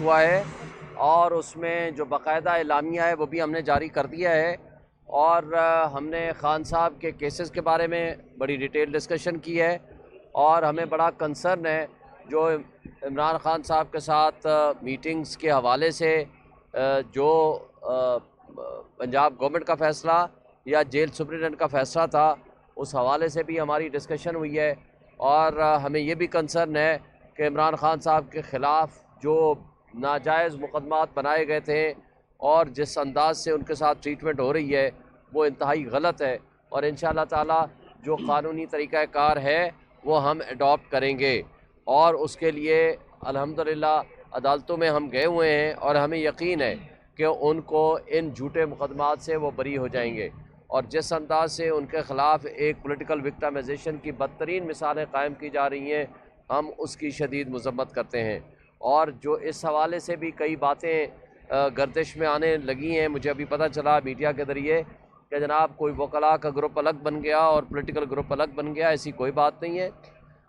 پاس ہوا ہے اور اس میں جو باقاعدہ اعلامیہ ہے وہ بھی ہم نے جاری کر دیا ہے، اور ہم نے خان صاحب کے کیسز کے بارے میں بڑی ڈیٹیل ڈسکشن کی ہے، اور ہمیں بڑا کنسرن ہے جو عمران خان صاحب کے ساتھ میٹنگز کے حوالے سے جو پنجاب گورنمنٹ کا فیصلہ یا جیل سپرنٹینڈنٹ کا فیصلہ تھا، اس حوالے سے بھی ہماری ڈسکشن ہوئی ہے، اور ہمیں یہ بھی کنسرن ہے کہ عمران خان صاحب کے خلاف جو ناجائز مقدمات بنائے گئے تھے اور جس انداز سے ان کے ساتھ ٹریٹمنٹ ہو رہی ہے وہ انتہائی غلط ہے، اور انشاءاللہ تعالی جو قانونی طریقہ کار ہے وہ ہم اڈاپٹ کریں گے، اور اس کے لیے الحمدللہ عدالتوں میں ہم گئے ہوئے ہیں، اور ہمیں یقین ہے کہ ان کو ان جھوٹے مقدمات سے وہ بری ہو جائیں گے، اور جس انداز سے ان کے خلاف ایک پولیٹیکل وکٹمائزیشن کی بدترین مثالیں قائم کی جا رہی ہیں، ہم اس کی شدید مذمت کرتے ہیں۔ اور جو اس حوالے سے بھی کئی باتیں گردش میں آنے لگی ہیں، مجھے ابھی پتہ چلا میڈیا کے ذریعے کہ جناب کوئی وکلاء کا گروپ الگ بن گیا اور پولیٹیکل گروپ الگ بن گیا، ایسی کوئی بات نہیں ہے،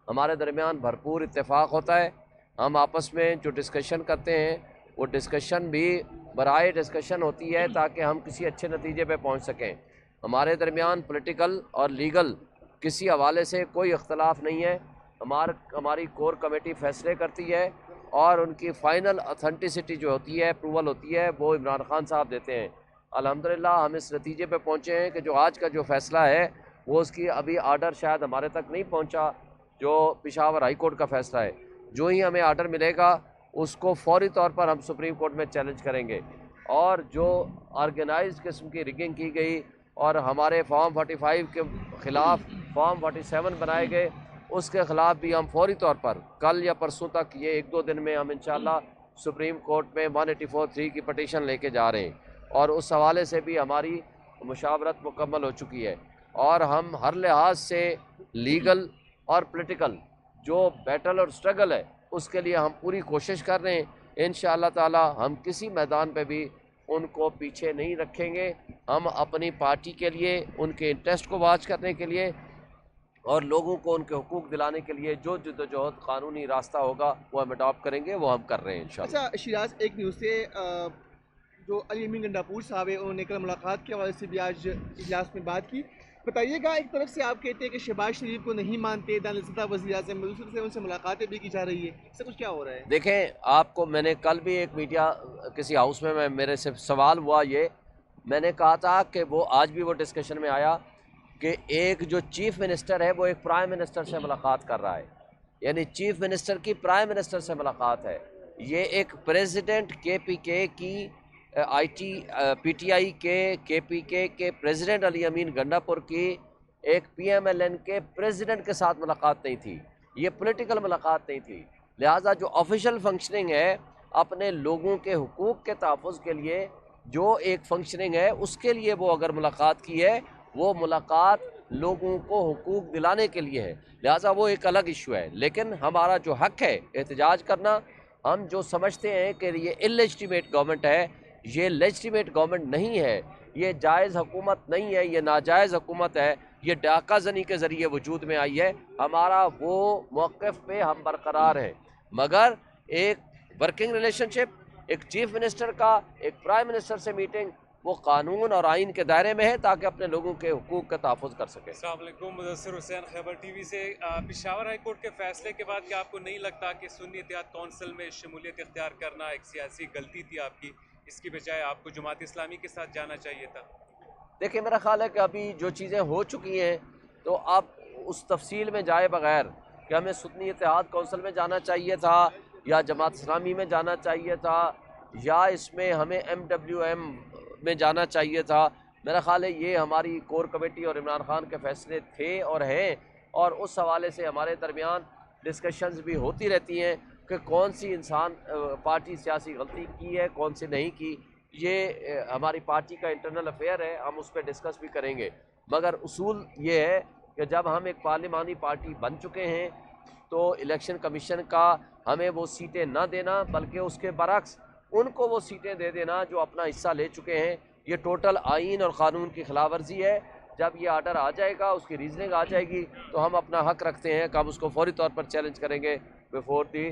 ہمارے درمیان بھرپور اتفاق ہوتا ہے، ہم آپس میں جو ڈسکشن کرتے ہیں وہ ڈسکشن بھی برائے ڈسکشن ہوتی ہے تاکہ ہم کسی اچھے نتیجے پہ پہنچ سکیں۔ ہمارے درمیان پولیٹیکل اور لیگل کسی حوالے سے کوئی اختلاف نہیں ہے، ہماری کور کمیٹی فیصلے کرتی ہے، اور ان کی فائنل اتھینٹسٹی جو ہوتی ہے، اپروول ہوتی ہے، وہ عمران خان صاحب دیتے ہیں۔ الحمدللہ ہم اس نتیجے پہ پہنچے ہیں کہ جو آج کا جو فیصلہ ہے وہ اس کی ابھی آرڈر شاید ہمارے تک نہیں پہنچا، جو پشاور ہائی کورٹ کا فیصلہ ہے، جو ہی ہمیں آرڈر ملے گا اس کو فوری طور پر ہم سپریم کورٹ میں چیلنج کریں گے، اور جو آرگنائز قسم کی ریگنگ کی گئی اور ہمارے فارم 45 کے خلاف فارم 47 بنائے گئے، اس کے خلاف بھی ہم فوری طور پر کل یا پرسوں تک، یہ ایک دو دن میں ہم انشاءاللہ سپریم کورٹ میں 184(3) کی پٹیشن لے کے جا رہے ہیں، اور اس حوالے سے بھی ہماری مشاورت مکمل ہو چکی ہے، اور ہم ہر لحاظ سے لیگل اور پولیٹیکل جو بیٹل اور سٹرگل ہے اس کے لیے ہم پوری کوشش کر رہے ہیں۔ انشاءاللہ تعالی ہم کسی میدان پہ بھی ان کو پیچھے نہیں رکھیں گے، ہم اپنی پارٹی کے لیے ان کے انٹرسٹ کو واچ کرنے کے لیے اور لوگوں کو ان کے حقوق دلانے کے لیے جو جدوجہد قانونی راستہ ہوگا وہ ہم اڈاپٹ کریں گے، وہ ہم کر رہے ہیں انشاءاللہ۔ اچھا شیراز، ایک نیوز سے جو علی امین گنڈاپور صاحب ہیں انہوں نے کل ملاقات کے حوالے سے بھی آج اجلاس میں بات کی، بتائیے گا، ایک طرف سے آپ کہتے ہیں کہ شہباز شریف کو نہیں مانتے دانشورہ وزیر اعظم، دوسری طرف سے ان سے ملاقاتیں بھی کی جا رہی ہے، اس سے کچھ کیا ہو رہا ہے؟ دیکھیں، آپ کو میں نے کل بھی ایک میڈیا کسی ہاؤس میں میرے سے سوال ہوا، یہ میں نے کہا تھا کہ وہ آج بھی وہ ڈسکشن میں آیا کہ ایک جو چیف منسٹر ہے وہ ایک پرائم منسٹر سے ملاقات کر رہا ہے، یعنی چیف منسٹر کی پرائم منسٹر سے ملاقات ہے، یہ ایک پریزیڈنٹ کے پی کے کی پی ٹی آئی کے پی کے پریزیڈنٹ علی امین گنڈاپور کی ایک پی ایم ایل این کے پریزیڈنٹ کے ساتھ ملاقات نہیں تھی، یہ پولیٹیکل ملاقات نہیں تھی، لہٰذا جو آفیشیل فنکشننگ ہے اپنے لوگوں کے حقوق کے تحفظ کے لیے جو ایک فنکشننگ ہے اس کے لیے وہ اگر ملاقات کی ہے، وہ ملاقات لوگوں کو حقوق دلانے کے لیے ہے، لہٰذا وہ ایک الگ ایشو ہے، لیکن ہمارا جو حق ہے احتجاج کرنا، ہم جو سمجھتے ہیں کہ یہ انلیجٹیمیٹ گورنمنٹ ہے، یہ لیجٹیمیٹ گورنمنٹ نہیں ہے، یہ جائز حکومت نہیں ہے، یہ ناجائز حکومت ہے، یہ ڈاکہ زنی کے ذریعے وجود میں آئی ہے، ہمارا وہ موقف پہ ہم برقرار ہیں، مگر ایک ورکنگ ریلیشن شپ، ایک چیف منسٹر کا ایک پرائم منسٹر سے میٹنگ، وہ قانون اور آئین کے دائرے میں ہے تاکہ اپنے لوگوں کے حقوق کا تحفظ کر سکے۔ السلام علیکم، مدثر حسین، خیبر ٹی وی سے۔ پشاور ہائی کورٹ کے فیصلے کے بعد کیا آپ کو نہیں لگتا کہ سنی اتحاد کونسل میں شمولیت اختیار کرنا ایک سیاسی غلطی تھی آپ کی، اس کی بجائے آپ کو جماعت اسلامی کے ساتھ جانا چاہیے تھا؟ دیکھیں، میرا خیال ہے کہ ابھی جو چیزیں ہو چکی ہیں تو اب اس تفصیل میں جائے بغیر کہ ہمیں سنی اتحاد کونسل میں جانا چاہیے تھا یا جماعت اسلامی میں جانا چاہیے تھا یا اس میں ہمیں MWM میں جانا چاہیے تھا، میرا خیال ہے یہ ہماری کور کمیٹی اور عمران خان کے فیصلے تھے اور ہیں، اور اس حوالے سے ہمارے درمیان ڈسکشنز بھی ہوتی رہتی ہیں کہ کون سی پارٹی سیاسی غلطی کی ہے، کون سی نہیں کی، یہ ہماری پارٹی کا انٹرنل افیئر ہے، ہم اس پہ ڈسکس بھی کریں گے، مگر اصول یہ ہے کہ جب ہم ایک پارلیمانی پارٹی بن چکے ہیں تو الیکشن کمیشن کا ہمیں وہ سیٹیں نہ دینا بلکہ اس کے برعکس ان کو وہ سیٹیں دے دینا جو اپنا حصہ لے چکے ہیں، یہ ٹوٹل آئین اور قانون کی خلاف ورزی ہے۔ جب یہ آرڈر آ جائے گا، اس کی ریزننگ آ جائے گی تو ہم اپنا حق رکھتے ہیں کہ ہم اس کو فوری طور پر چیلنج کریں گے بیفور دی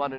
1